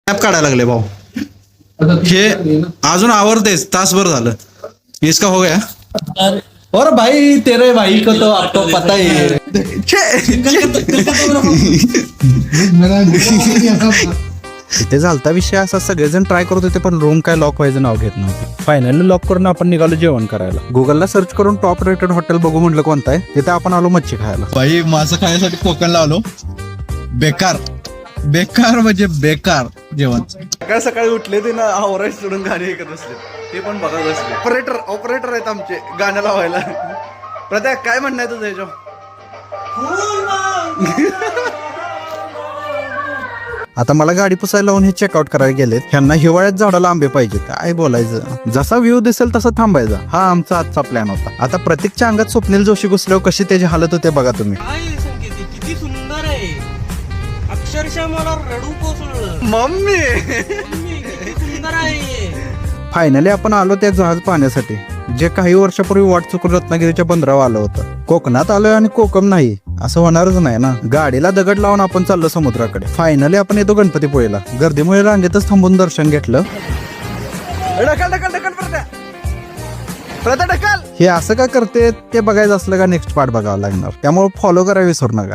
App काढायला लागले भाऊ. हे अजून आवडतेच तासभर झालं. इसका हो गया. और भाई तेरे भाई को तो आपको पता ही है. इथे झालता विषय असा, सगळेजण ट्राय करत होते पण रूम काय लॉक व्हायचं नाव घेत नव्हते. फायनली लॉक करून आपण निघालो जेवण करायला. गुगलला सर्च करून टॉप रेटेड हॉटेल बघू म्हटलं कोणतं आहे. तिथे आपण आलो मच्छी खायला. भाई मासं खाण्यासाठी कोकणला आलो. बेकार बेकार म्हणजे बेकार जेवण. सकाळ सकाळी उठले ते ना आवराय सोडून गाणी ऐकत बसले. ते पण बघत बसले. ऑपरेटर आहेत आमचे गाणं लावायला. प्रत्या काय म्हणणं आहे तुझं ह्याच्यावर? आता मला गाडी पुसायला लावून हे चेकआउट करायला गेलेत. ह्यांना हिवाळ्यात झाडाला आंबे पाहिजे. काय बोलायचं, जसा व्ह्यू दिसेल तसा थांबायचा. हा आमचा आजचा प्लॅन होता. आता प्रत्येकच्या अंगात स्वप्नील जोशी घुसल्यावर कशी त्याची हालत होते बघा तुम्ही. किती सुंदर आहे, अक्षरशः मला रडू कोसळलं. मम्मी किती सुंदर आहे. फायनली आपण आलो त्या जहाज पाहण्यासाठी, जे काही वर्षापूर्वी वाट चुकून रत्नागिरीच्या बंदरावर आलं होतं. कोकणात आलोय आणि कोकम नाही असं होणारच नाही ना. गाडीला दगड लावून आपण चाललो समुद्राकडे. फायनली आपण येतो गणपतीपुळेला. गर्दीमुळे रांगेतच थांबून दर्शन घेतलं. हे असं का करते ते बघायचं असलं का नेक्स्ट पार्ट बघावं लागणार. त्यामुळे फॉलो करायला विसरू नका.